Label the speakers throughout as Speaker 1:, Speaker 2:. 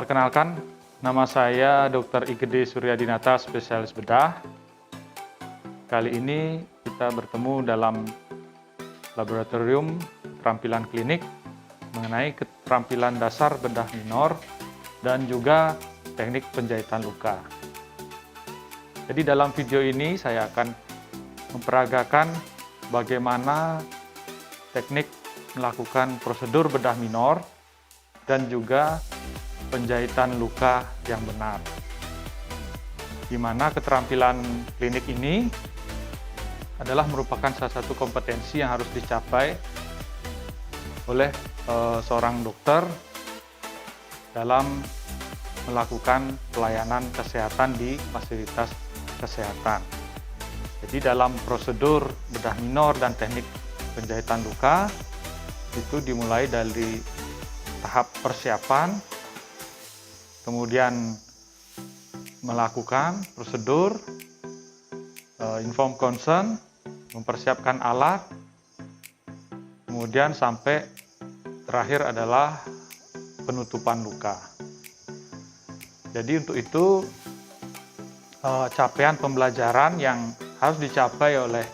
Speaker 1: Perkenalkan, nama saya Dr. Igede Suryadinata, spesialis bedah. Kali ini kita bertemu dalam laboratorium keterampilan klinik mengenai keterampilan dasar bedah minor dan juga teknik penjahitan luka. Jadi dalam video ini saya akan memperagakan bagaimana teknik melakukan prosedur bedah minor dan juga penjahitan luka yang benar. Di mana keterampilan klinik ini adalah merupakan salah satu kompetensi yang harus dicapai oleh seorang dokter dalam melakukan pelayanan kesehatan di fasilitas kesehatan. Jadi dalam prosedur bedah minor dan teknik penjahitan luka itu dimulai dari tahap persiapan, kemudian melakukan prosedur, inform consent, mempersiapkan alat, kemudian sampai terakhir adalah penutupan luka. Jadi untuk itu capaian pembelajaran yang harus dicapai oleh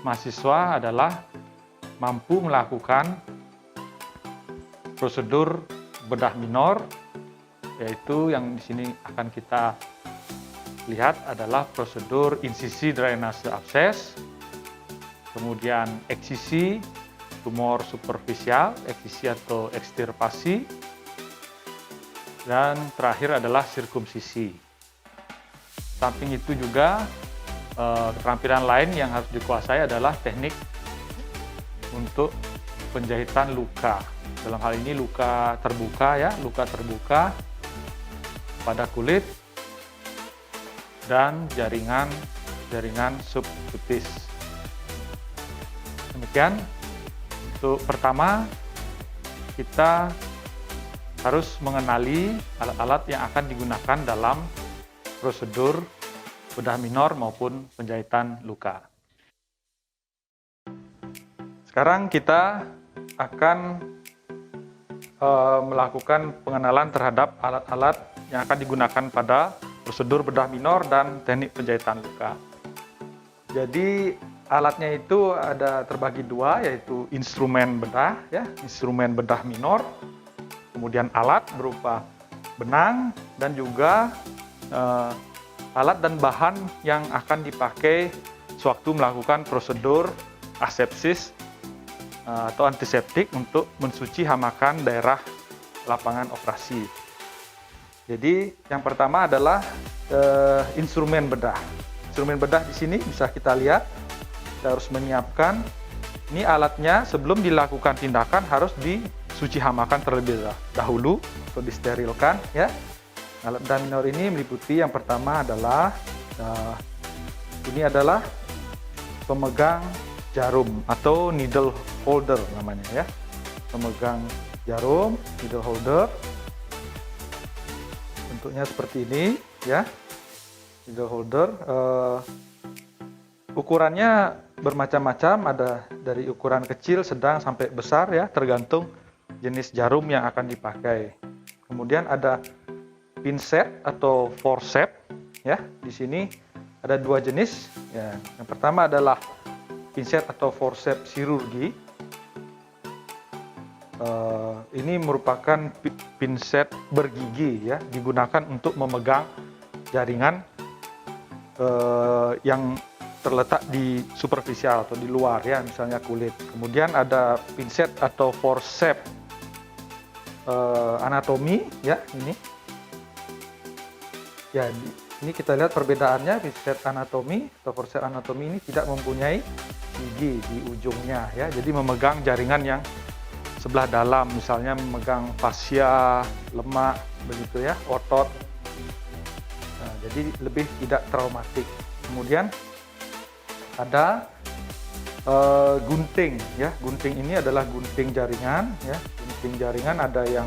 Speaker 1: mahasiswa adalah mampu melakukan prosedur bedah minor, yaitu yang di sini akan kita lihat adalah prosedur insisi drainase abses, kemudian eksisi tumor superficial, eksisi atau ekstirpasi, dan terakhir adalah sirkumsisi. Samping itu juga keterampilan lain yang harus dikuasai adalah teknik untuk penjahitan luka. Dalam hal ini luka terbuka ya, luka terbuka pada kulit dan jaringan subkutis. Demikian untuk pertama kita harus mengenali alat-alat yang akan digunakan dalam prosedur bedah minor maupun penjahitan luka. Sekarang kita akan melakukan pengenalan terhadap alat-alat yang akan digunakan pada prosedur bedah minor dan teknik penjahitan luka. Jadi alatnya itu ada terbagi dua, yaitu instrumen bedah, ya, instrumen bedah minor, kemudian alat berupa benang dan juga alat dan bahan yang akan dipakai sewaktu melakukan prosedur asepsis atau antiseptik untuk mensuci hamakan daerah lapangan operasi. Jadi yang pertama adalah instrumen bedah. Instrumen bedah di sini bisa kita lihat. Kita harus menyiapkan. Ini alatnya sebelum dilakukan tindakan harus disuci hamakan terlebih dahulu atau disterilkan. Ya. Alat bedah minor ini meliputi yang pertama adalah ini adalah pemegang jarum atau needle holder namanya ya. Pemegang jarum, needle holder. Bentuknya seperti ini ya, needle holder. Ukurannya bermacam-macam, ada dari ukuran kecil, sedang sampai besar ya, tergantung jenis jarum yang akan dipakai. Kemudian ada pinset atau forceps ya. Di sini ada dua jenis ya. Yang pertama adalah pinset atau forceps chirurgi. Ini merupakan pinset bergigi ya, digunakan untuk memegang jaringan yang terletak di superficial atau di luar ya, misalnya kulit. Kemudian ada pinset atau forceps anatomi ya, ini. Ya, ini kita lihat perbedaannya. Pinset anatomi atau forceps anatomi ini tidak mempunyai gigi di ujungnya ya, jadi memegang jaringan yang sebelah dalam, misalnya memegang fascia, lemak, begitu ya, otot. Nah, jadi lebih tidak traumatik. Kemudian ada gunting ya. Gunting ini adalah gunting jaringan ya. Gunting jaringan ada yang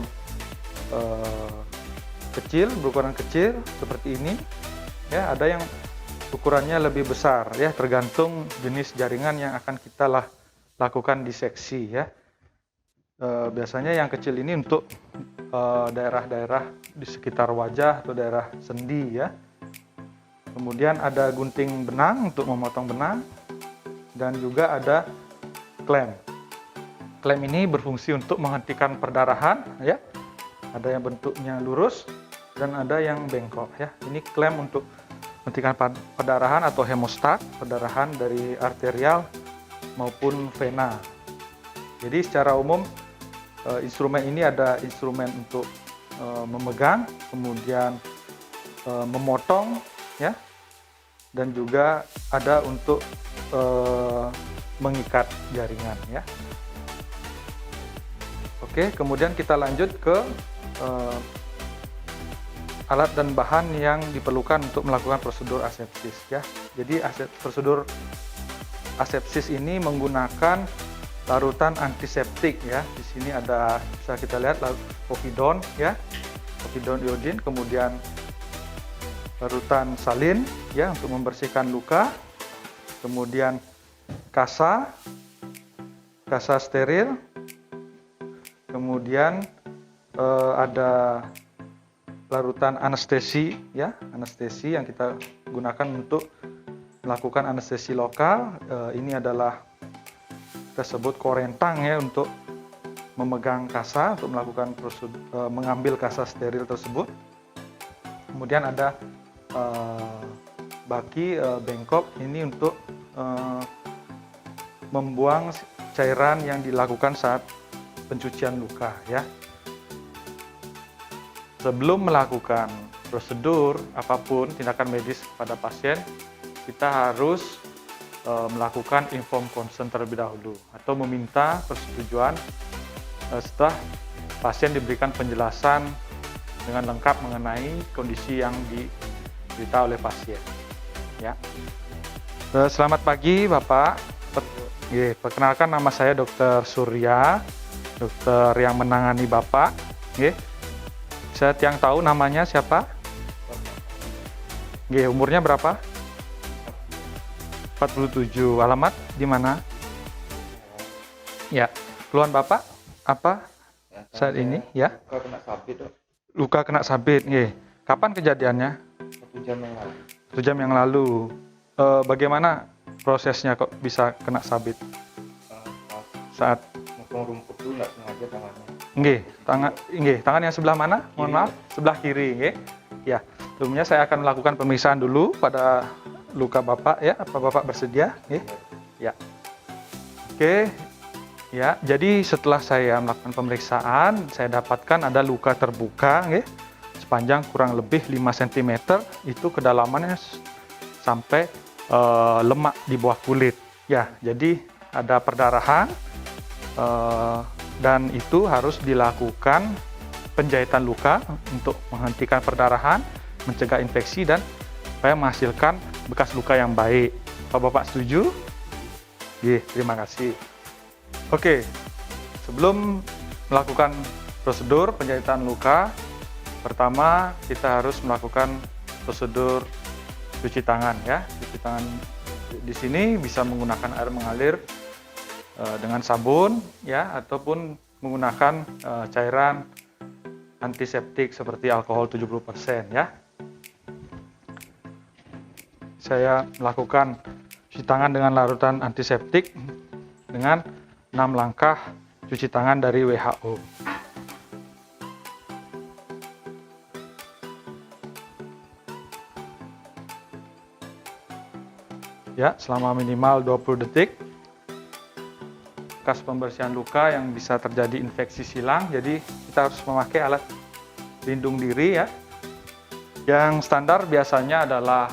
Speaker 1: kecil, berukuran kecil seperti ini ya, ada yang ukurannya lebih besar ya, tergantung jenis jaringan yang akan kita lakukan diseksi ya. Biasanya yang kecil ini untuk daerah-daerah di sekitar wajah atau daerah sendi ya. Kemudian ada gunting benang untuk memotong benang, dan juga ada klem. Klem ini berfungsi untuk menghentikan perdarahan ya. Ada yang bentuknya lurus dan ada yang bengkok ya. Ini klem untuk menghentikan perdarahan atau hemostat, perdarahan dari arterial maupun vena. Jadi secara umum instrumen ini ada instrumen untuk memegang, kemudian memotong ya, dan juga ada untuk mengikat jaringan ya. Oke, kemudian kita lanjut ke alat dan bahan yang diperlukan untuk melakukan prosedur asepsis ya. Jadi prosedur asepsis ini menggunakan larutan antiseptik ya. Di sini ada, bisa kita lihat, povidon ya, povidon iodin, kemudian larutan salin ya untuk membersihkan luka, kemudian kasa steril, kemudian ada larutan anestesi ya, anestesi yang kita gunakan untuk melakukan anestesi lokal. Ini adalah kita sebut korentang ya, untuk memegang kasa, untuk melakukan prosedur mengambil kasa steril tersebut. Kemudian ada baki bengkok, ini untuk membuang cairan yang dilakukan saat pencucian luka ya. Sebelum melakukan prosedur apapun, tindakan medis pada pasien, kita harus melakukan informed consent terlebih dahulu atau meminta persetujuan setelah pasien diberikan penjelasan dengan lengkap mengenai kondisi yang diderita oleh pasien ya. Selamat pagi Bapak. Perkenalkan, nama saya Dr. Surya, dokter yang menangani Bapak. Saya tiang tahu namanya siapa? Umurnya berapa? 47. Alamat di mana? Ya. Keluhan Bapak apa saat ini ya?
Speaker 2: Luka kena sabit, Dok.
Speaker 1: Luka kena sabit. Kapan kejadiannya?
Speaker 2: 1 jam yang lalu.
Speaker 1: 1 jam yang lalu. Bagaimana prosesnya kok bisa kena sabit? Saat
Speaker 2: Motong rumput dulu, nggak sengaja tangannya.
Speaker 1: Tangan yang sebelah mana? Mohon maaf, sebelah kiri. Ya, sebelumnya saya akan melakukan pemeriksaan dulu pada luka Bapak ya. Apa Bapak bersedia? Ya. Oke. Ya, jadi setelah saya melakukan pemeriksaan, saya dapatkan ada luka terbuka sepanjang kurang lebih 5 cm, itu kedalamannya sampai lemak di bawah kulit. Ya, jadi ada perdarahan. Dan itu harus dilakukan penjahitan luka untuk menghentikan perdarahan, mencegah infeksi, dan supaya menghasilkan bekas luka yang baik. Apa Bapak setuju? Terima kasih. Oke, sebelum melakukan prosedur penjahitan luka, pertama kita harus melakukan prosedur cuci tangan ya. Cuci tangan di sini bisa menggunakan air mengalir dengan sabun ya, ataupun menggunakan cairan antiseptik seperti alkohol 70% ya. Saya melakukan cuci tangan dengan larutan antiseptik dengan 6 langkah cuci tangan dari WHO. Ya, selama minimal 20 detik. Bekas pembersihan luka yang bisa terjadi infeksi silang, jadi kita harus memakai alat pelindung diri ya. Yang standar biasanya adalah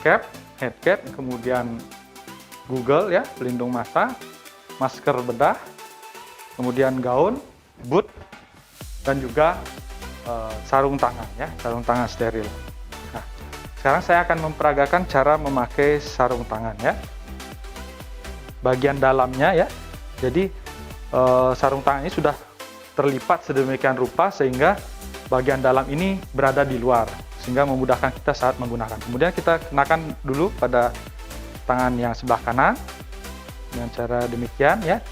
Speaker 1: cap, head cap, kemudian Google ya, pelindung mata, masker bedah, kemudian gaun, boot, dan juga sarung tangan ya, sarung tangan steril. Nah, sekarang saya akan memperagakan cara memakai sarung tangan ya. Bagian dalamnya ya. Jadi sarung tangan ini sudah terlipat sedemikian rupa sehingga bagian dalam ini berada di luar, sehingga memudahkan kita saat menggunakan. Kemudian kita kenakan dulu pada tangan yang sebelah kanan dengan cara demikian ya.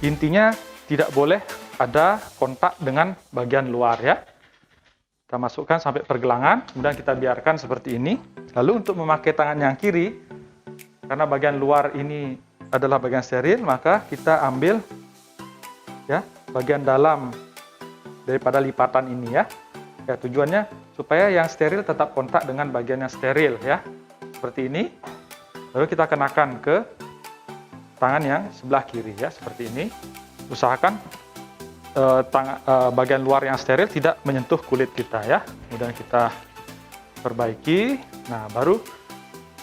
Speaker 1: Intinya tidak boleh ada kontak dengan bagian luar ya. Kita masukkan sampai pergelangan, kemudian kita biarkan seperti ini. Lalu untuk memakai tangan yang kiri, karena bagian luar ini adalah bagian steril, maka kita ambil ya bagian dalam daripada lipatan ini ya. Ya, tujuannya supaya yang steril tetap kontak dengan bagian yang steril ya. Seperti ini. Lalu kita kenakan ke tangan yang sebelah kiri ya, seperti ini. Usahakan bagian luar yang steril tidak menyentuh kulit kita ya. Kemudian kita perbaiki. Nah, baru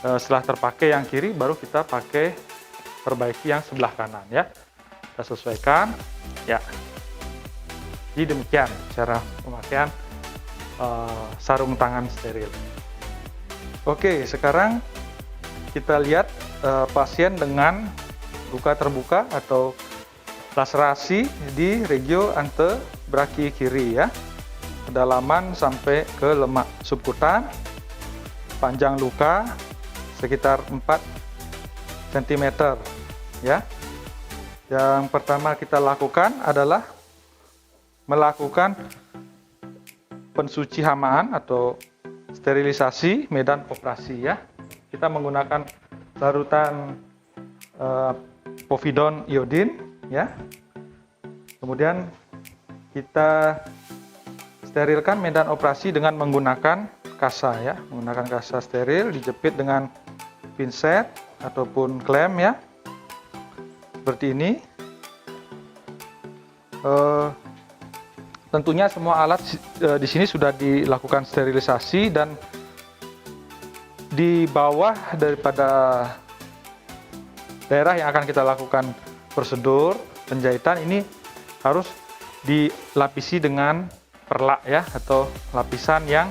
Speaker 1: setelah terpakai yang kiri, baru kita pakai perbaiki yang sebelah kanan ya. Kita sesuaikan ya. Jadi demikian cara pemakaian sarung tangan steril. Oke, sekarang kita lihat pasien dengan luka terbuka atau laserasi di regio antebraki kiri ya. Kedalaman sampai ke lemak subkutan. Panjang luka sekitar 4 cm ya. Yang pertama kita lakukan adalah melakukan pensuci hamaan atau sterilisasi medan operasi ya. Kita menggunakan larutan povidon iodin ya. Kemudian kita sterilkan medan operasi dengan menggunakan kasa ya, menggunakan kasa steril, dijepit dengan pinset ataupun klem ya. Seperti ini. Tentunya semua alat di sini sudah dilakukan sterilisasi, dan di bawah daripada daerah yang akan kita lakukan prosedur penjahitan ini harus dilapisi dengan perlak ya, atau lapisan yang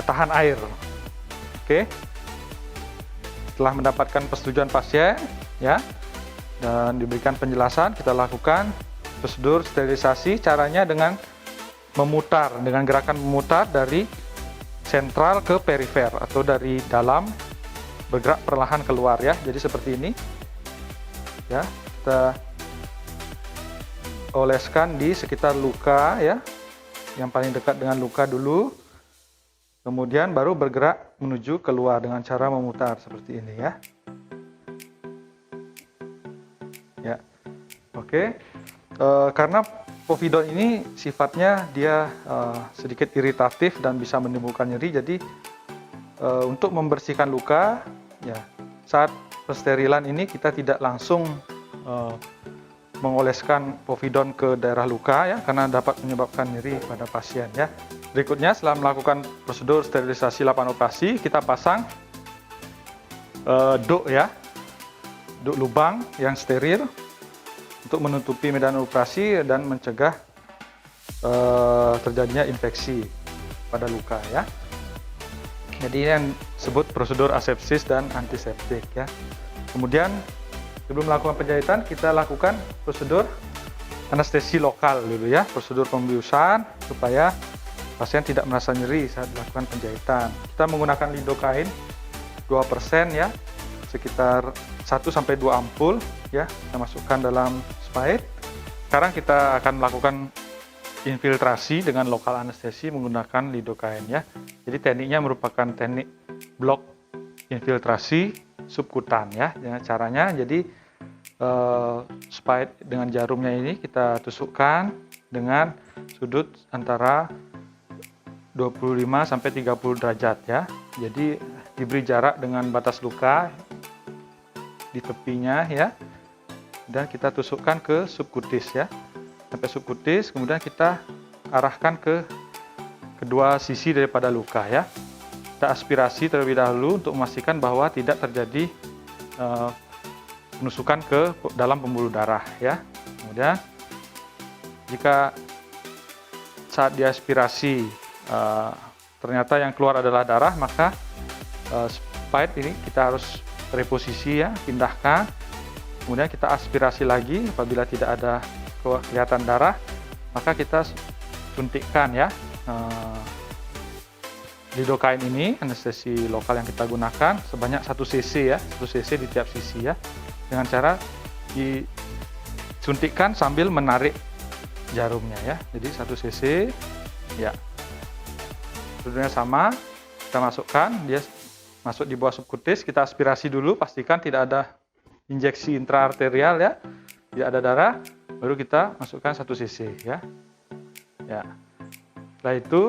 Speaker 1: tahan air. Oke. Setelah mendapatkan persetujuan pasien ya dan diberikan penjelasan, kita lakukan prosedur sterilisasi. Caranya dengan memutar, dengan gerakan memutar dari sentral ke perifer atau dari dalam bergerak perlahan keluar ya. Jadi seperti ini ya, kita oleskan di sekitar luka ya, yang paling dekat dengan luka dulu, kemudian baru bergerak menuju keluar dengan cara memutar seperti ini ya. Ya, oke. Karena povidon ini sifatnya dia sedikit iritatif dan bisa menimbulkan nyeri, jadi untuk membersihkan luka ya, saat pensterilan ini kita tidak langsung mengoleskan povidon ke daerah luka ya, karena dapat menyebabkan nyeri pada pasien ya. Berikutnya, setelah melakukan prosedur sterilisasi lapangan operasi, kita pasang duk ya, duk lubang yang steril untuk menutupi medan operasi dan mencegah terjadinya infeksi pada luka ya. Jadi ini yang disebut prosedur asepsis dan antiseptik ya. Kemudian sebelum melakukan penjahitan, kita lakukan prosedur anestesi lokal dulu ya, prosedur pembiusan supaya pasien tidak merasa nyeri saat melakukan penjahitan. Kita menggunakan lidokain 2% ya, sekitar 1-2 ampul ya, kita masukkan dalam spade. Sekarang kita akan melakukan infiltrasi dengan lokal anestesi menggunakan lidokain ya. Jadi tekniknya merupakan teknik blok infiltrasi subkutan ya. Caranya jadi spade dengan jarumnya ini kita tusukkan dengan sudut antara 25 sampai 30 derajat ya. Jadi diberi jarak dengan batas luka di tepinya ya. Dan kita tusukkan ke subkutis ya. Sampai subkutis, kemudian kita arahkan ke kedua sisi daripada luka ya. Kita aspirasi terlebih dahulu untuk memastikan bahwa tidak terjadi penusukan ke dalam pembuluh darah ya. Kemudian jika saat diaspirasi ternyata yang keluar adalah darah, maka spade ini kita harus reposisi ya, pindahkan. Kemudian kita aspirasi lagi. Apabila tidak ada kelihatan darah, maka kita suntikkan ya lidokain ini, anestesi lokal yang kita gunakan sebanyak 1 cc ya, 1 cc di tiap sisi ya, dengan cara disuntikkan sambil menarik jarumnya ya. Jadi 1 cc ya. Prosedurnya sama, kita masukkan, dia masuk di bawah subkutis, kita aspirasi dulu, pastikan tidak ada injeksi intraarterial ya, tidak ada darah, baru kita masukkan 1 cc ya. Ya. Setelah itu,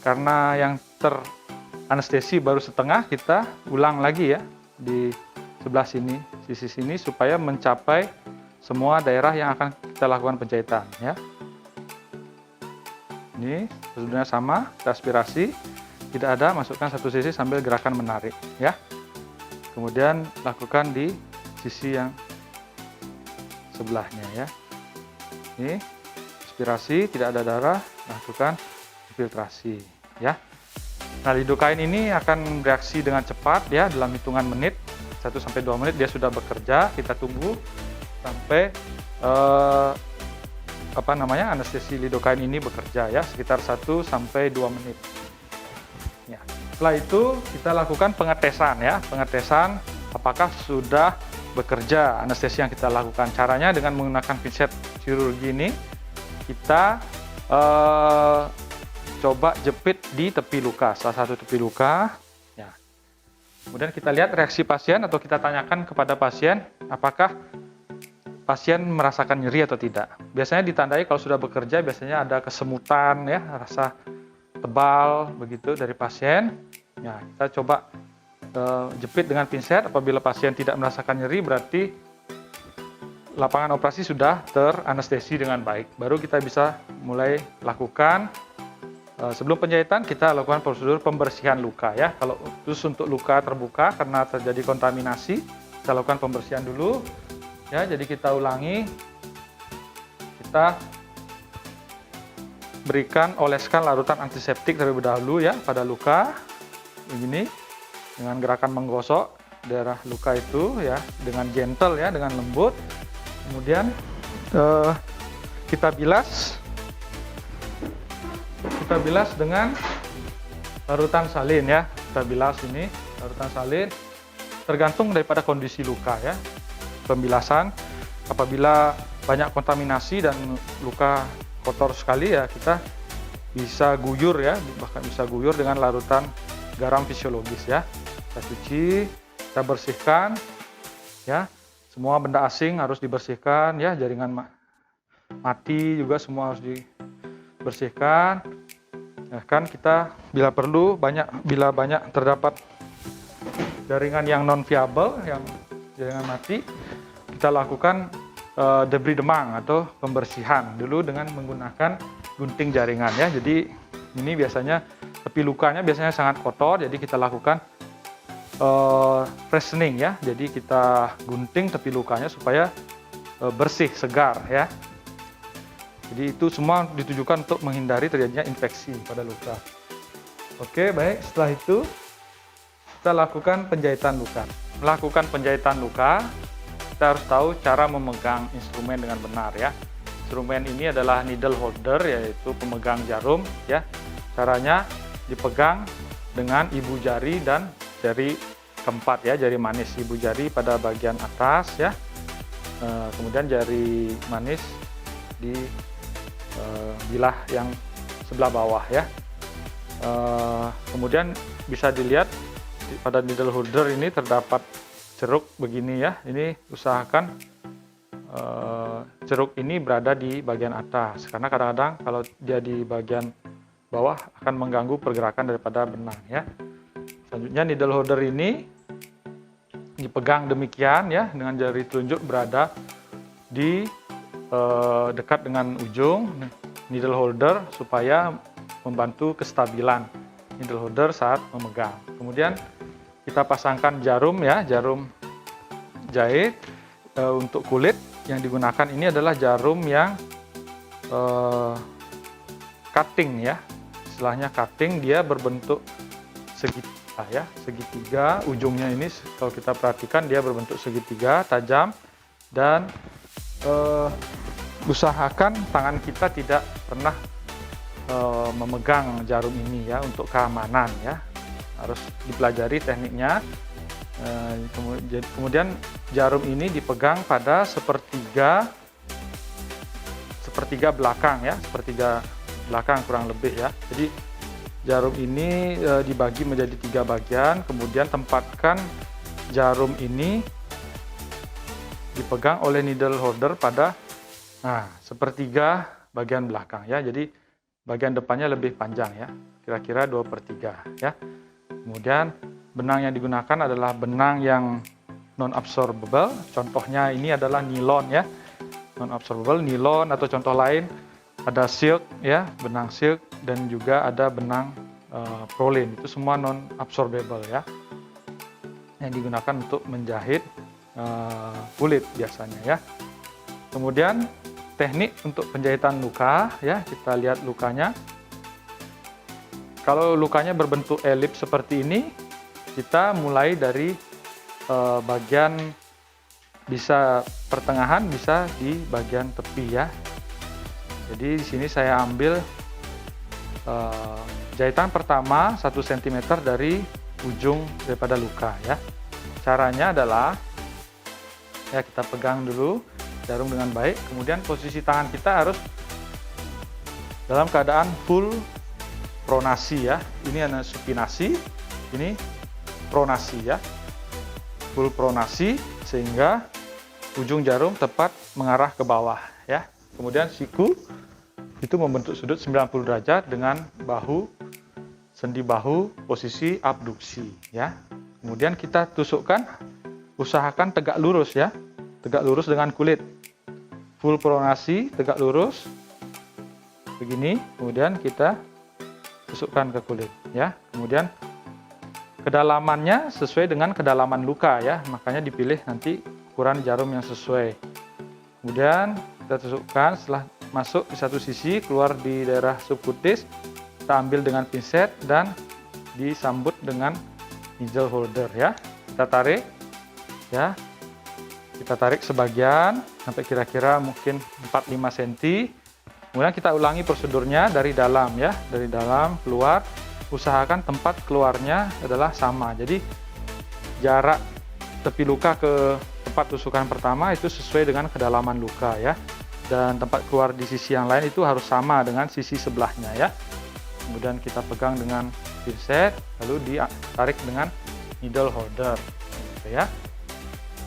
Speaker 1: karena yang teranestesi baru setengah, kita ulang lagi ya di sebelah sini, sisi sini, supaya mencapai semua daerah yang akan kita lakukan penjahitan ya. Ini prosedurnya sama, kita aspirasi, tidak ada, masukkan 1 cc sambil gerakan menarik ya. Kemudian lakukan di sisi yang sebelahnya ya. Ini aspirasi, tidak ada darah, lakukan filtrasi ya. Nah, lidokain ini akan bereaksi dengan cepat ya, dalam hitungan menit, 1-2 menit dia sudah bekerja. Kita tunggu sampai anestesi lidokain ini bekerja ya, sekitar 1-2 menit. Ya. Setelah itu kita lakukan pengetesan ya, pengetesan apakah sudah bekerja anestesi yang kita lakukan. Caranya dengan menggunakan pinset chirurgi ini, kita coba jepit di tepi luka, salah satu tepi luka. Ya. Kemudian kita lihat reaksi pasien atau kita tanyakan kepada pasien apakah pasien merasakan nyeri atau tidak. Biasanya ditandai kalau sudah bekerja, biasanya ada kesemutan ya, rasa tebal begitu dari pasien. Ya, kita coba jepit dengan pinset. Apabila pasien tidak merasakan nyeri, berarti lapangan operasi sudah teranestesi dengan baik. Baru kita bisa mulai lakukan. Sebelum penjahitan kita lakukan prosedur pembersihan luka ya. Kalau khusus untuk luka terbuka karena terjadi kontaminasi, kita lakukan pembersihan dulu. Ya, jadi kita ulangi, kita berikan oleskan larutan antiseptik terlebih dahulu ya pada luka, begini, dengan gerakan menggosok daerah luka itu ya, dengan gentle ya, dengan lembut. Kemudian kita bilas dengan larutan salin ya, kita bilas ini larutan salin, tergantung daripada kondisi luka ya. Pembilasan apabila banyak kontaminasi dan luka kotor sekali ya, kita bisa guyur ya, bahkan bisa guyur dengan larutan garam fisiologis ya. Kita cuci, kita bersihkan ya, semua benda asing harus dibersihkan ya, jaringan mati juga semua harus dibersihkan ya, kan kita bila perlu bila banyak terdapat jaringan yang non viable, yang jaringan mati, kita lakukan debris demang atau pembersihan dulu dengan menggunakan gunting jaringan ya. Jadi ini biasanya tepi lukanya biasanya sangat kotor, jadi kita lakukan freshening ya. Jadi kita gunting tepi lukanya supaya bersih, segar ya. Jadi itu semua ditujukan untuk menghindari terjadinya infeksi pada luka. Oke, baik. Setelah itu kita lakukan penjahitan luka. Melakukan penjahitan luka, kita harus tahu cara memegang instrumen dengan benar ya. Instrumen ini adalah needle holder, yaitu pemegang jarum ya. Caranya dipegang dengan ibu jari dan jari keempat ya, jari manis ibu jari pada bagian atas ya. Kemudian jari manis di bilah yang sebelah bawah ya. Kemudian bisa dilihat pada needle holder ini terdapat ceruk begini ya. Ini usahakan ceruk ini berada di bagian atas, karena kadang-kadang kalau dia di bagian bawah akan mengganggu pergerakan daripada benang ya. Selanjutnya needle holder ini dipegang demikian ya, dengan jari telunjuk berada di dekat dengan ujung needle holder supaya membantu kestabilan needle holder saat memegang. Kemudian kita pasangkan jarum ya, jarum jahit. Untuk kulit yang digunakan ini adalah jarum yang cutting ya, istilahnya cutting, dia berbentuk segitiga ya, segitiga ujungnya ini kalau kita perhatikan dia berbentuk segitiga, tajam, dan usahakan tangan kita tidak pernah memegang jarum ini ya, untuk keamanan ya, harus dipelajari tekniknya. Kemudian jarum ini dipegang pada sepertiga sepertiga belakang ya, sepertiga belakang kurang lebih ya. Jadi jarum ini dibagi menjadi 3 bagian, kemudian tempatkan jarum ini dipegang oleh needle holder pada sepertiga bagian belakang ya. Jadi bagian depannya lebih panjang ya, kira-kira 2/3 ya. Kemudian benang yang digunakan adalah benang yang non absorbable. Contohnya ini adalah nilon ya, non absorbable nilon, atau contoh lain ada silk ya, benang silk, dan juga ada benang prolin. Itu semua non absorbable ya, yang digunakan untuk menjahit kulit biasanya ya. Kemudian teknik untuk penjahitan luka ya, kita lihat lukanya. Kalau lukanya berbentuk elips seperti ini, kita mulai dari bagian bisa pertengahan, bisa di bagian tepi ya. Jadi di sini saya ambil jahitan pertama 1 cm dari ujung daripada luka ya. Caranya adalah ya, kita pegang dulu jarum dengan baik, kemudian posisi tangan kita harus dalam keadaan full pronasi ya. Ini ada supinasi, ini pronasi ya, full pronasi, sehingga ujung jarum tepat mengarah ke bawah ya. Kemudian siku itu membentuk sudut 90 derajat dengan bahu, sendi bahu posisi abduksi ya. Kemudian kita tusukkan, usahakan tegak lurus ya, tegak lurus dengan kulit, full pronasi, tegak lurus begini. Kemudian kita tusukkan ke kulit ya. Kemudian kedalamannya sesuai dengan kedalaman luka ya, makanya dipilih nanti ukuran jarum yang sesuai. Kemudian kita tusukkan, setelah masuk di satu sisi, keluar di daerah subkutis, kita ambil dengan pinset dan disambut dengan needle holder ya. Kita tarik ya, kita tarik sebagian sampai kira-kira mungkin 4-5 cm. Kemudian kita ulangi prosedurnya dari dalam ya, dari dalam keluar. Usahakan tempat keluarnya adalah sama, jadi jarak tepi luka ke tempat tusukan pertama itu sesuai dengan kedalaman luka ya, dan tempat keluar di sisi yang lain itu harus sama dengan sisi sebelahnya ya. Kemudian kita pegang dengan pinset, lalu ditarik dengan needle holder gitu ya.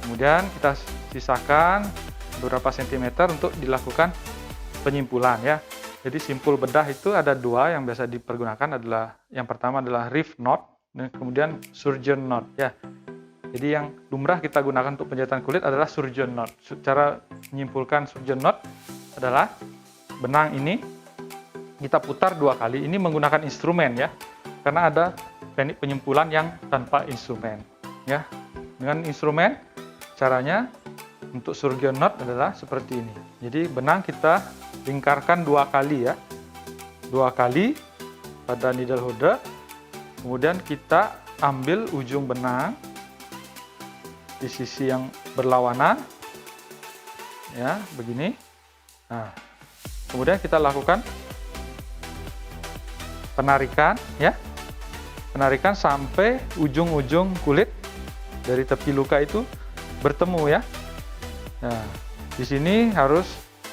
Speaker 1: Kemudian kita sisakan beberapa sentimeter untuk dilakukan penyimpulan ya. Jadi simpul bedah itu ada 2 yang biasa dipergunakan, adalah yang pertama adalah reef knot dan kemudian surgeon knot ya. Jadi yang lumrah kita gunakan untuk penjahitan kulit adalah surgeon knot. Cara menyimpulkan surgeon knot adalah benang ini kita putar 2 kali. Ini menggunakan instrumen ya, karena ada teknik penyimpulan yang tanpa instrumen ya. Dengan instrumen caranya untuk surgeon knot adalah seperti ini. Jadi benang kita lingkarkan 2 kali ya, 2 kali pada needle holder. Kemudian kita ambil ujung benang di sisi yang berlawanan ya, begini. Nah, kemudian kita lakukan penarikan ya, penarikan sampai ujung-ujung kulit dari tepi luka itu bertemu ya. Nah, di sini harus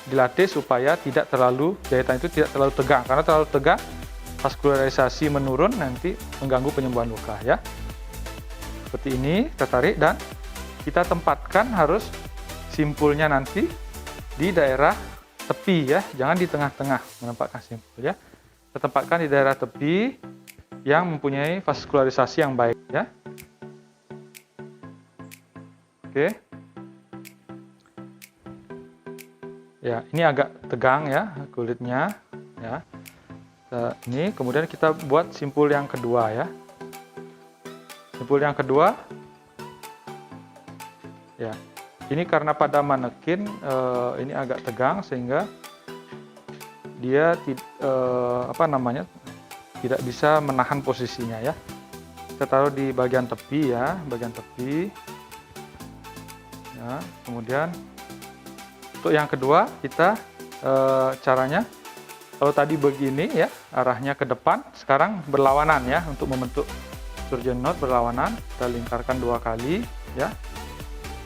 Speaker 1: dilatih supaya tidak terlalu, jahitan itu tidak terlalu tegang, karena terlalu tegang vaskularisasi menurun, nanti mengganggu penyembuhan luka ya. Seperti ini, kita tarik dan kita tempatkan harus simpulnya nanti di daerah tepi ya, jangan di tengah-tengah menempatkan simpul ya. Kita tempatkan di daerah tepi yang mempunyai vaskularisasi yang baik ya. Oke. Ya, ini agak tegang ya kulitnya ya. Ini kemudian kita buat simpul yang kedua ya. Simpul yang kedua ya. Ini karena pada manekin ini agak tegang sehingga dia tidak bisa menahan posisinya ya. Kita taruh di bagian tepi ya, bagian tepi. Ya, kemudian untuk yang kedua kita caranya, kalau tadi begini ya arahnya ke depan, sekarang berlawanan ya, untuk membentuk surgeon knot berlawanan. Kita lingkarkan 2 kali ya.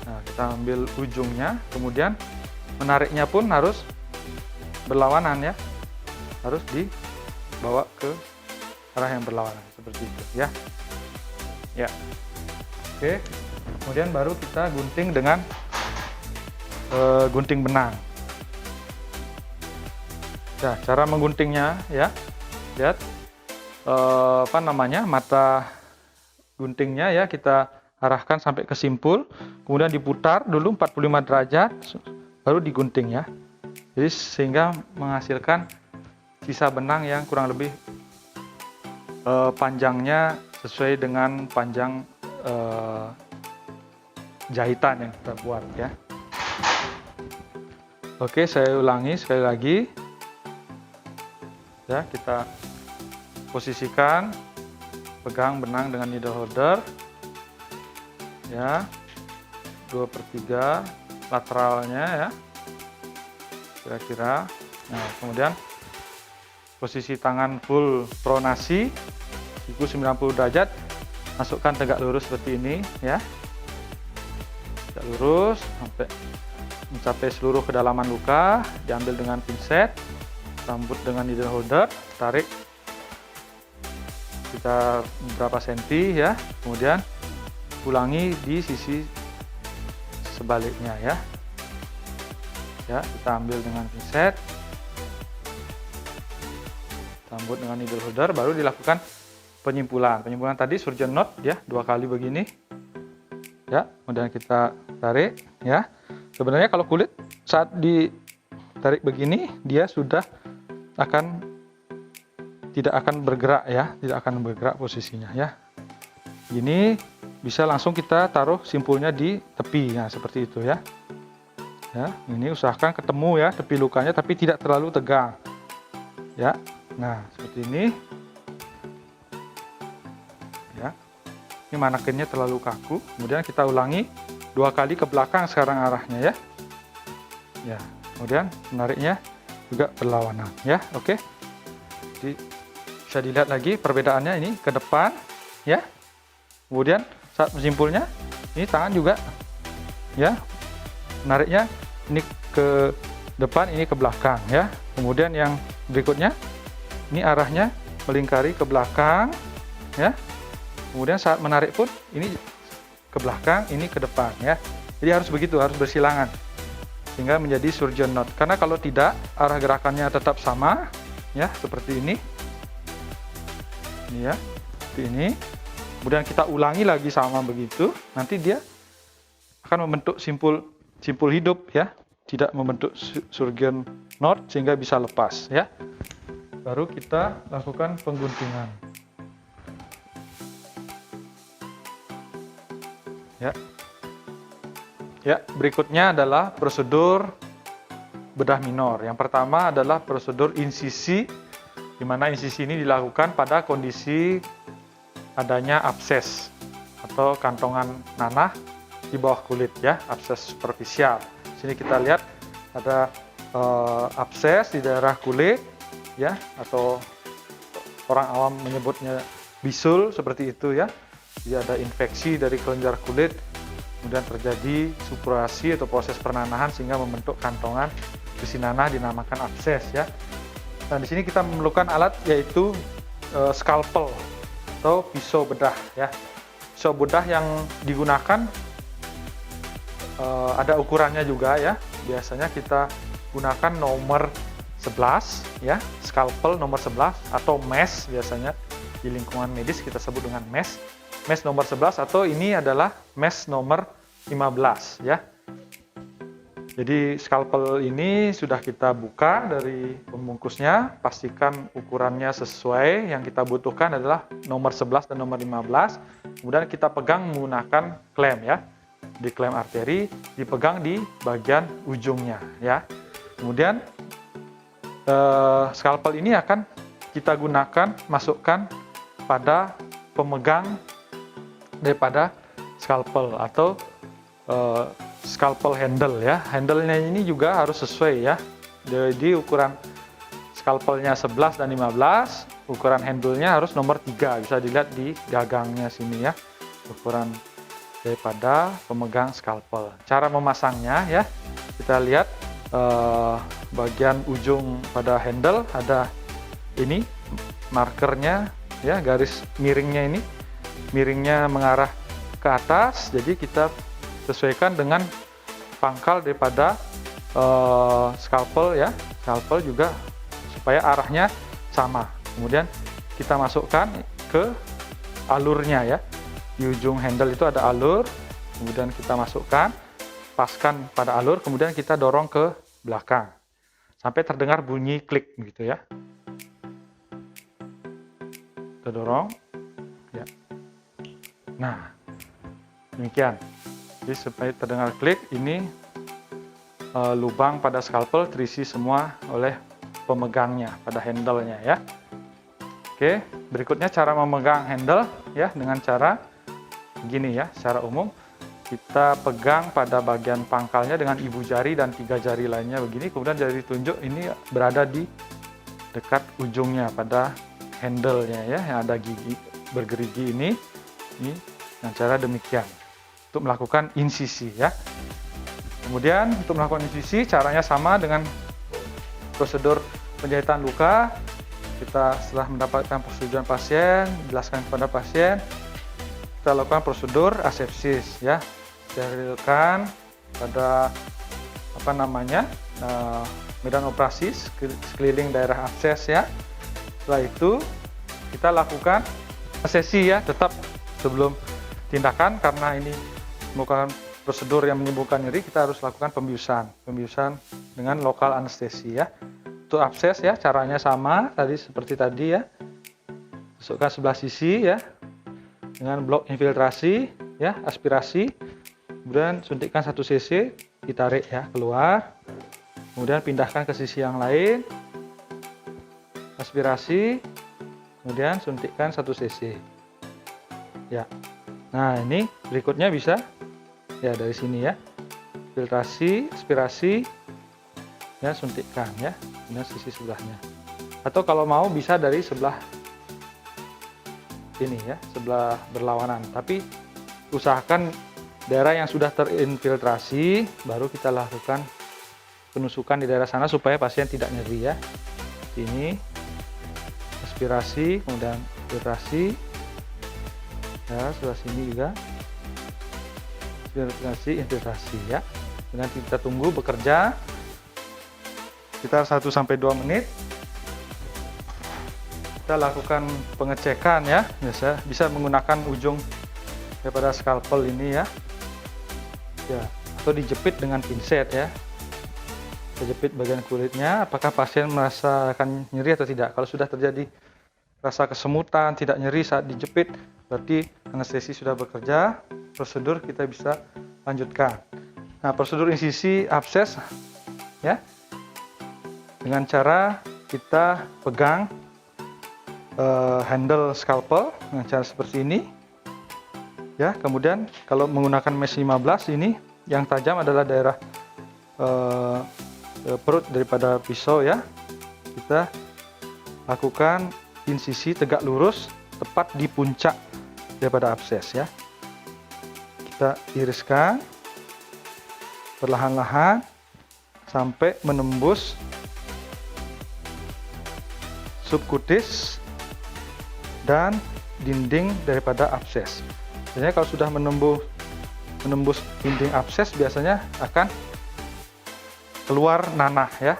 Speaker 1: Nah, kita ambil ujungnya, kemudian menariknya pun harus berlawanan ya, harus dibawa ke arah yang berlawanan seperti itu ya. Ya, oke. Kemudian baru kita gunting dengan gunting benang. Ya, cara mengguntingnya ya, lihat mata guntingnya ya, kita arahkan sampai ke simpul, kemudian diputar dulu 45 derajat, baru digunting ya. Jadi sehingga menghasilkan sisa benang yang kurang lebih panjangnya sesuai dengan panjang jahitan yang kita buat ya. Oke, saya ulangi sekali lagi ya, kita posisikan, pegang benang dengan needle holder ya, 2/3 lateralnya ya, kira-kira. Nah, kemudian posisi tangan full pronasi, siku 90 derajat, masukkan tegak lurus seperti ini ya, tegak lurus sampai mencapai seluruh kedalaman luka, diambil dengan pinset, sambut dengan needle holder, tarik sekitar beberapa senti ya, kemudian ulangi di sisi sebaliknya ya. Ya, kita ambil dengan pinset, sambut dengan needle holder, baru dilakukan penyimpulan. Penyimpulan tadi surgeon knot ya, 2 kali begini. Ya, kemudian kita tarik ya. Sebenarnya kalau kulit saat ditarik begini, dia sudah tidak akan bergerak ya, tidak akan bergerak posisinya ya. Ini bisa langsung kita taruh simpulnya di tepi, nah seperti itu ya. Ya, ini usahakan ketemu ya tepi lukanya, tapi tidak terlalu tegang. Ya, nah seperti ini. Ya, ini manekinnya terlalu kaku. Kemudian kita ulangi 2 kali ke belakang sekarang arahnya ya. Ya, kemudian menariknya juga berlawanan ya. Oke. Jadi bisa dilihat lagi perbedaannya, ini ke depan ya. Kemudian saat menyimpulnya ini tangan juga ya, menariknya ini ke depan, ini ke belakang ya. Kemudian yang berikutnya ini arahnya melingkari ke belakang ya. Kemudian saat menarik pun ini ke belakang, ini ke depan ya. Jadi harus begitu, harus bersilangan sehingga menjadi surgeon knot. Karena kalau tidak, arah gerakannya tetap sama ya, seperti ini. Ini ya, seperti ini. Kemudian kita ulangi lagi sama begitu, nanti dia akan membentuk simpul hidup ya, tidak membentuk surgeon knot sehingga bisa lepas ya. Baru kita lakukan pengguntingan. Ya. Ya, berikutnya adalah prosedur bedah minor. Yang pertama adalah prosedur insisi, di mana insisi ini dilakukan pada kondisi adanya abses atau kantongan nanah di bawah kulit ya, abses superficial. Sini kita lihat ada abses di daerah kulit ya, atau orang awam menyebutnya bisul seperti itu ya. Jadi ada infeksi dari kelenjar kulit, kemudian terjadi supurasi atau proses pernanahan sehingga membentuk kantongan besi nanah dinamakan abses ya. Nah, di sini kita memerlukan alat yaitu scalpel atau pisau bedah ya. Pisau bedah yang digunakan ada ukurannya juga ya. Biasanya kita gunakan nomor 11 ya, scalpel nomor 11 atau mesh, biasanya di lingkungan medis kita sebut dengan mesh. Mesh nomor 11 atau ini adalah mesh nomor 15 ya. Jadi scalpel ini sudah kita buka dari pembungkusnya, pastikan ukurannya sesuai. Yang kita butuhkan adalah nomor 11 dan nomor 15. Kemudian kita pegang menggunakan klem ya. Di klem arteri dipegang di bagian ujungnya ya. Kemudian scalpel ini akan kita gunakan, masukkan pada pemegang daripada scalpel atau scalpel handle ya. Handle-nya ini juga harus sesuai ya. Jadi ukuran scalpelnya 11 dan 15, ukuran handle-nya harus nomor 3. Bisa dilihat di gagangnya sini ya. Ukuran daripada pemegang scalpel. Cara memasangnya ya. Kita lihat bagian ujung pada handle ada ini markernya ya, garis miringnya mengarah ke atas, jadi kita sesuaikan dengan pangkal daripada scalpel ya, scalpel juga supaya arahnya sama. Kemudian kita masukkan ke alurnya ya, di ujung handle itu ada alur, kemudian kita masukkan, paskan pada alur, kemudian kita dorong ke belakang sampai terdengar bunyi klik gitu ya. Kita dorong ya. Nah, demikian. Jadi supaya terdengar klik, ini lubang pada scalpel terisi semua oleh pemegangnya pada handle-nya ya. Oke, berikutnya cara memegang handle ya, dengan cara gini ya, secara umum kita pegang pada bagian pangkalnya dengan ibu jari dan 3 jari lainnya begini, kemudian jari tunjuk ini berada di dekat ujungnya pada handle-nya ya, yang ada gigi bergerigi ini dengan cara demikian untuk melakukan insisi ya. Kemudian untuk melakukan insisi caranya sama dengan prosedur penjahitan luka. Kita setelah mendapatkan persetujuan pasien, jelaskan kepada pasien, kita lakukan prosedur asepsis ya, sterilkan pada medan operasi sekeliling daerah abses ya. Setelah itu kita lakukan asesi ya, tetap sebelum tindakan, karena ini merupakan prosedur yang menyembuhkan nyeri, kita harus lakukan pembiusan dengan lokal anestesi ya. Untuk abses ya, caranya sama tadi seperti tadi ya, masukkan sebelah sisi ya dengan blok infiltrasi ya, aspirasi, kemudian suntikkan 1 cc, ditarik ya keluar, kemudian pindahkan ke sisi yang lain, aspirasi, kemudian suntikkan 1 cc ya. Nah, ini berikutnya bisa ya dari sini ya, filtrasi, aspirasi ya, suntikkan ya dengan sisi sebelahnya, atau kalau mau bisa dari sebelah ini ya, sebelah berlawanan, tapi usahakan daerah yang sudah terinfiltrasi baru kita lakukan penusukan di daerah sana supaya pasien tidak nyeri ya. Ini aspirasi, kemudian filtrasi ya, sebelah sini juga infiltrasi ya. Kemudian kita tunggu bekerja sekitar 1-2 menit. Kita lakukan pengecekan ya, biasa bisa menggunakan ujung daripada scalpel ini ya, atau dijepit dengan pinset ya. Kita jepit bagian kulitnya, apakah pasien merasakan nyeri atau tidak. Kalau sudah terjadi rasa kesemutan, tidak nyeri saat dijepit, berarti anestesi sudah bekerja, prosedur kita bisa lanjutkan. Nah, prosedur insisi abses ya, dengan cara kita pegang handle scalpel dengan cara seperti ini ya. Kemudian kalau menggunakan mesh 15 ini, yang tajam adalah daerah perut daripada pisau ya. Kita lakukan insisi tegak lurus tepat di puncak daripada abses ya. Kita iriskan perlahan-lahan sampai menembus subkutis dan dinding daripada abses. Biasanya kalau sudah menembus dinding abses, biasanya akan keluar nanah ya.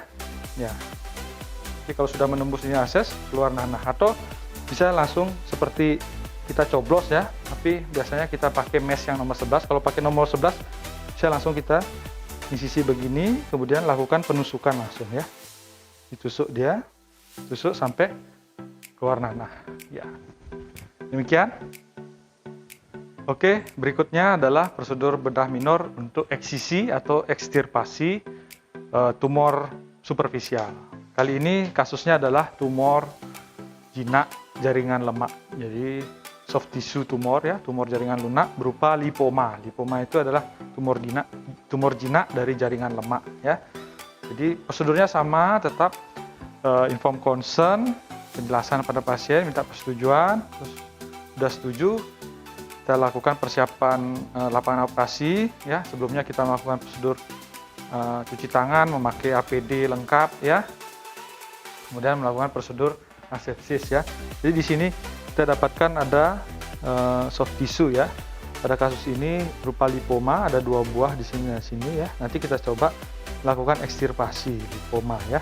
Speaker 1: Jadi kalau sudah menembus dinding abses, keluar nanah, atau bisa langsung seperti kita coblos ya, tapi biasanya kita pakai mesh yang nomor 11. Kalau pakai nomor 11 bisa langsung kita insisi begini, kemudian lakukan penusukan langsung ya. Ditusuk dia, tusuk sampai keluar nanah ya. Demikian. Oke, berikutnya adalah prosedur bedah minor untuk eksisi atau ekstirpasi tumor superficial. Kali ini kasusnya adalah tumor jinak jaringan lemak. Jadi soft tissue tumor ya, tumor jaringan lunak berupa lipoma. Lipoma itu adalah tumor jinak dari jaringan lemak ya. Jadi prosedurnya sama, tetap inform concern, penjelasan pada pasien, minta persetujuan, terus sudah setuju, kita lakukan persiapan lapangan operasi ya. Sebelumnya kita melakukan prosedur cuci tangan, memakai APD lengkap ya. Kemudian melakukan prosedur asepsis ya. Jadi di sini kita dapatkan ada soft tissue ya. Pada kasus ini berupa lipoma, ada 2 buah di sini ya. Nanti kita coba lakukan ekstirpasi lipoma ya.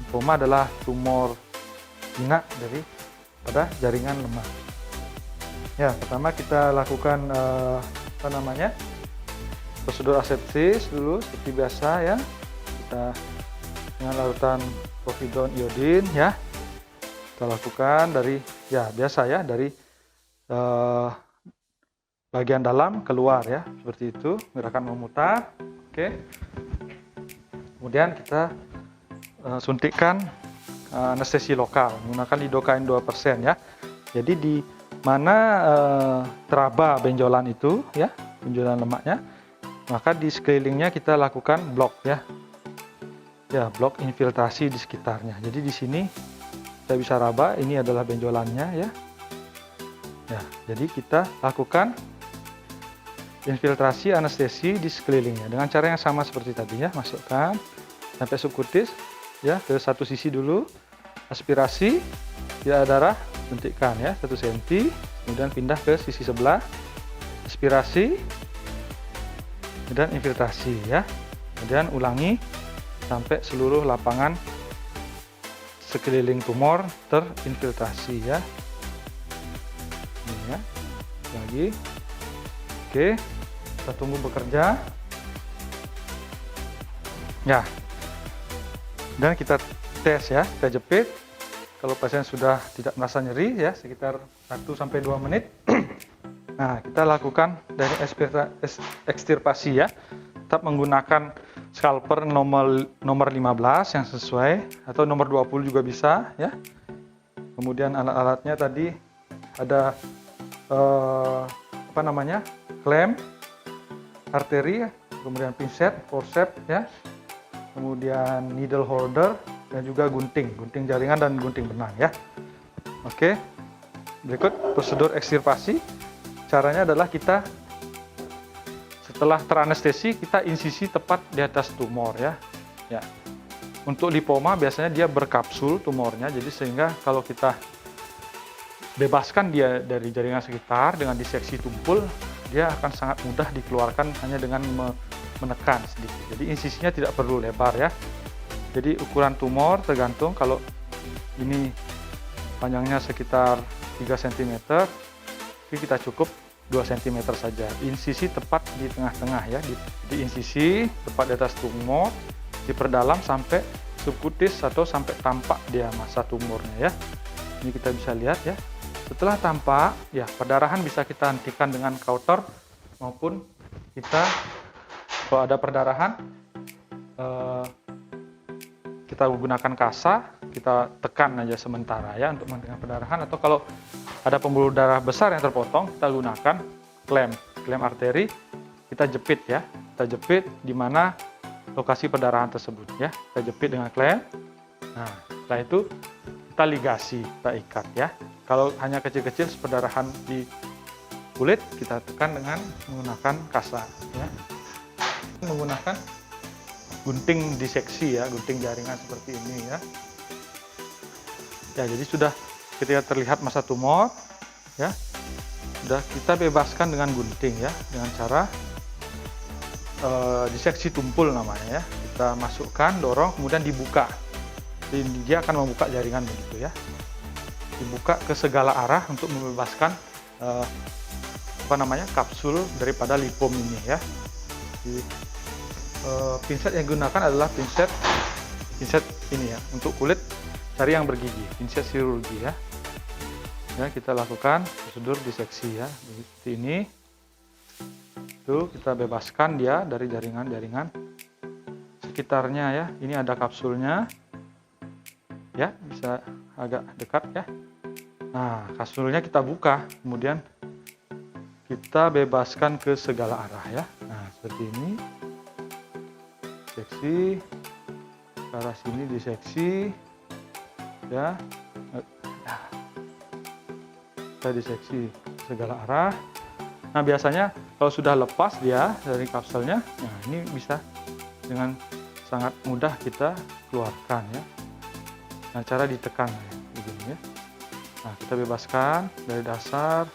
Speaker 1: Lipoma adalah tumor ingat pada jaringan lemak. Ya, pertama kita lakukan prosedur asepsis dulu seperti biasa ya. Kita dengan larutan povidone iodin ya. Kita lakukan dari bagian dalam keluar ya, seperti itu, gerakan memutar. Oke. Kemudian kita suntikkan anestesi lokal menggunakan lidocaine 2% ya. Jadi di mana teraba benjolan itu ya, benjolan lemaknya, maka di sekelilingnya kita lakukan blok ya. Ya, blok infiltrasi di sekitarnya. Jadi di sini kita bisa raba, ini adalah benjolannya ya. Ya, jadi kita lakukan infiltrasi anestesi di sekelilingnya dengan cara yang sama seperti tadi ya. Masukkan sampai subkutis ya, ke satu sisi dulu, aspirasi, tidak darah, suntikkan ya 1 cm, kemudian pindah ke sisi sebelah, aspirasi, dan infiltrasi ya. Kemudian ulangi sampai seluruh lapangan sekeliling tumor terinfiltrasi ya. Ini ya. Lagi. Oke. Kita tunggu bekerja. Ya. Dan kita tes ya, kita jepit. Kalau pasien sudah tidak merasa nyeri ya, sekitar 1-2 menit. Nah, kita lakukan dari ekstirpasi ya. Tetap menggunakan scalper nomor 15 yang sesuai, atau nomor 20 juga bisa ya. Kemudian alat-alatnya tadi ada klem, arteri, kemudian pinset, forceps ya. Kemudian needle holder dan juga gunting jaringan dan gunting benang ya. Oke. Berikut prosedur ekstirpasi. Caranya adalah kita setelah teranestesi kita insisi tepat di atas tumor ya. Ya. Untuk lipoma biasanya dia berkapsul tumornya, jadi sehingga kalau kita bebaskan dia dari jaringan sekitar dengan diseksi tumpul, dia akan sangat mudah dikeluarkan hanya dengan menekan sedikit. Jadi insisinya tidak perlu lebar ya. Jadi ukuran tumor tergantung, kalau ini panjangnya sekitar 3 cm, jadi kita cukup 2 cm saja. Insisi tepat di tengah-tengah ya. Di insisi tepat di atas tumor, diperdalam sampai subkutis atau sampai tampak dia massa tumornya ya. Ini kita bisa lihat ya. Setelah tampak, ya perdarahan bisa kita hentikan dengan kauter, maupun kita kalau ada perdarahan kita gunakan kasa, kita tekan aja sementara ya untuk menghentikan perdarahan. Atau kalau ada pembuluh darah besar yang terpotong, kita gunakan klem arteri, kita jepit ya. Kita jepit di mana lokasi perdarahan tersebut ya. Kita jepit dengan klem. Nah, setelah itu kita ligasi, kita ikat ya. Kalau hanya kecil-kecil perdarahan di kulit, kita tekan dengan menggunakan kasa ya. Menggunakan gunting diseksi ya, gunting jaringan seperti ini ya. Ya, jadi sudah ketika terlihat massa tumor ya, sudah kita bebaskan dengan gunting ya, dengan cara diseksi tumpul namanya ya. Kita masukkan, dorong, kemudian dibuka. Jadi dia akan membuka jaringan begitu ya. Dibuka ke segala arah untuk membebaskan kapsul daripada lipom ini ya. Pinset yang digunakan adalah pinset ini ya, untuk kulit cari yang bergigi, pinset chirurgi ya. Ya, kita lakukan prosedur diseksi ya, seperti ini. Itu kita bebaskan dia dari jaringan-jaringan sekitarnya ya. Ini ada kapsulnya. Ya, bisa agak dekat ya. Nah, kapsulnya kita buka, kemudian kita bebaskan ke segala arah ya. Nah, seperti ini. Seksi ke arah sini, diseksi ya. Kita diseksi segala arah. Nah, biasanya kalau sudah lepas dia dari kapselnya, nah ini bisa dengan sangat mudah kita keluarkan ya. Nah, cara ditekan ya, begini ya. Nah, kita bebaskan dari dasar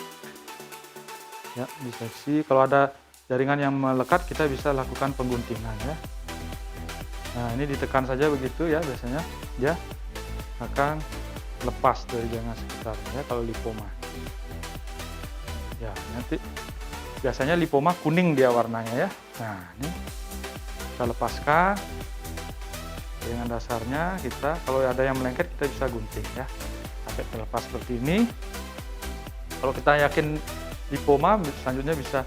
Speaker 1: ya, di seksi. Kalau ada jaringan yang melekat, kita bisa lakukan pengguntingan ya. Nah, ini ditekan saja begitu ya, biasanya dia akan lepas dari jaringan sekitar ya kalau lipoma. Ya, nanti biasanya lipoma kuning dia warnanya ya. Nah, ini kita lepaskan dengan dasarnya. Kita kalau ada yang melengket, kita bisa gunting ya sampai terlepas seperti ini. Kalau kita yakin lipoma, selanjutnya bisa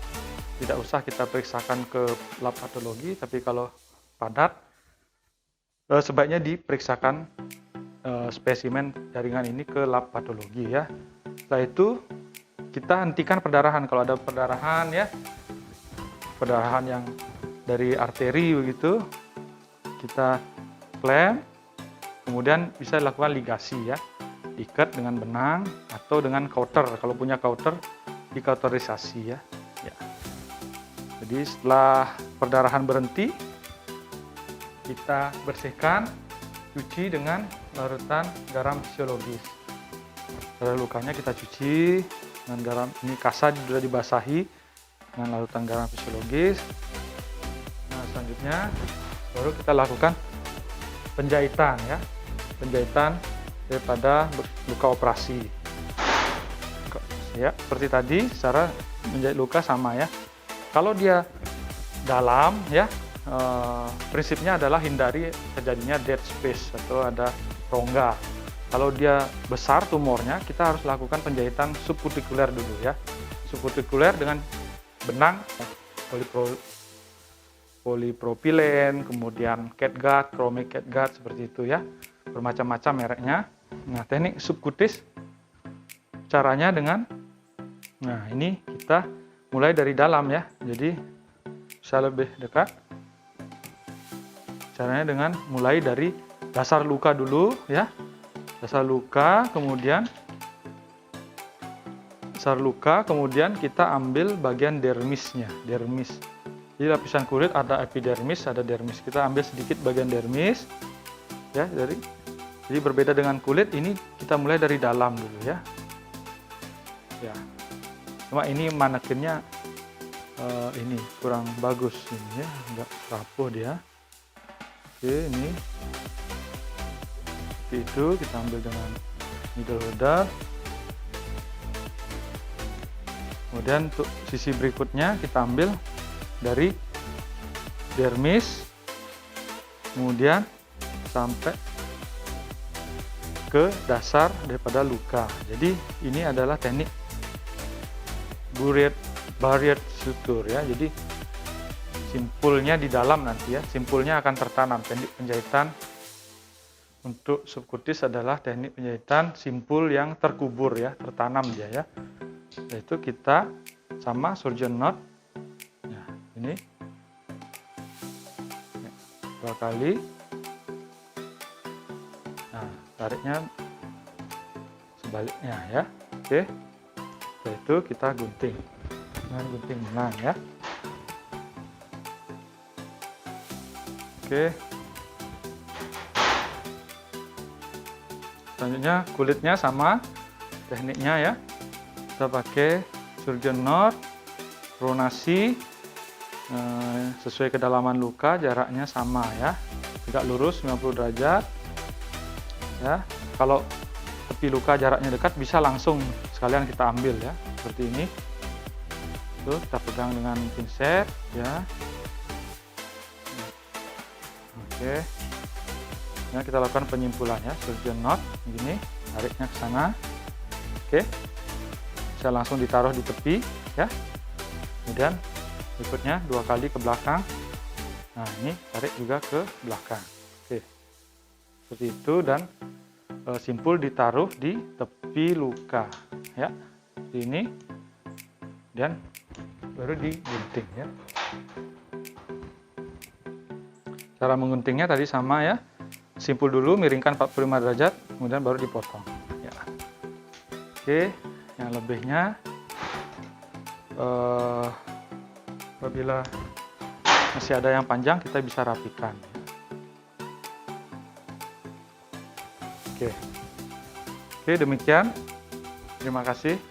Speaker 1: tidak usah kita periksakan ke lab patologi, tapi kalau padat sebaiknya diperiksakan spesimen jaringan ini ke lab patologi ya. Setelah itu kita hentikan perdarahan. Kalau ada perdarahan ya, perdarahan yang dari arteri begitu, kita klem, kemudian bisa dilakukan ligasi ya, diikat dengan benang atau dengan kauter. Kalau punya kauter, dikauterisasi ya. Jadi setelah perdarahan berhenti, kita bersihkan, cuci dengan larutan garam fisiologis. Pada lukanya kita cuci dengan garam, ini kasa sudah dibasahi dengan larutan garam fisiologis. Nah, selanjutnya baru kita lakukan penjahitan ya, penjahitan daripada luka operasi. Ya, seperti tadi, cara menjahit luka sama ya. Kalau dia dalam ya, prinsipnya adalah hindari terjadinya dead space atau ada rongga. Kalau dia besar tumornya, kita harus lakukan penjahitan subkutikuler dulu ya. Subkutikuler dengan benang polipropilen, kemudian catgut, chromic catgut seperti itu ya. Bermacam-macam mereknya. Nah, teknik subkutis caranya dengan, nah ini kita mulai dari dalam ya, jadi bisa lebih dekat. Caranya dengan mulai dari dasar luka dulu ya, dasar luka, kemudian dasar luka, kemudian kita ambil bagian dermisnya, dermis. Jadi lapisan kulit ada epidermis, ada dermis. Kita ambil sedikit bagian dermis ya, jadi berbeda dengan kulit, ini kita mulai dari dalam dulu ya. Ya. Cuma ini manekinnya ini kurang bagus ini ya, nggak rapuh dia. Oke, ini seperti itu, kita ambil dengan needle holder. Kemudian untuk sisi berikutnya kita ambil dari dermis, kemudian sampai ke dasar daripada luka. Jadi ini adalah teknik barrier suture ya. Jadi simpulnya di dalam nanti ya, simpulnya akan tertanam. Teknik penjahitan untuk subkutis adalah teknik penjahitan simpul yang terkubur ya, tertanam dia ya. Yaitu kita sama surgeon knot. Nah, ini ya, 2 kali. Nah, tariknya sebaliknya ya. Oke. Setelah itu kita gunting dengan gunting benang ya. Oke. Selanjutnya kulitnya sama tekniknya ya. Kita pakai surgeon knot, pronasi sesuai kedalaman luka, jaraknya sama ya. Tegak lurus 90 derajat. Ya. Kalau tepi luka jaraknya dekat, bisa langsung sekalian kita ambil ya, seperti ini. Tuh, kita pegang dengan pinset ya. Oke. Nah, kita lakukan penyimpulan ya, surgeon knot begini, tariknya ke sana. Oke. Bisa langsung ditaruh di tepi ya. Kemudian berikutnya 2 kali ke belakang. Nah, ini tarik juga ke belakang. Oke. Seperti itu, dan simpul ditaruh di tepi luka ya, di ini, dan baru digunting ya. Cara mengguntingnya tadi sama ya, simpul dulu, miringkan 45 derajat, kemudian baru dipotong ya. Oke, yang lebihnya apabila masih ada yang panjang, kita bisa rapikan. Oke, demikian. Terima kasih.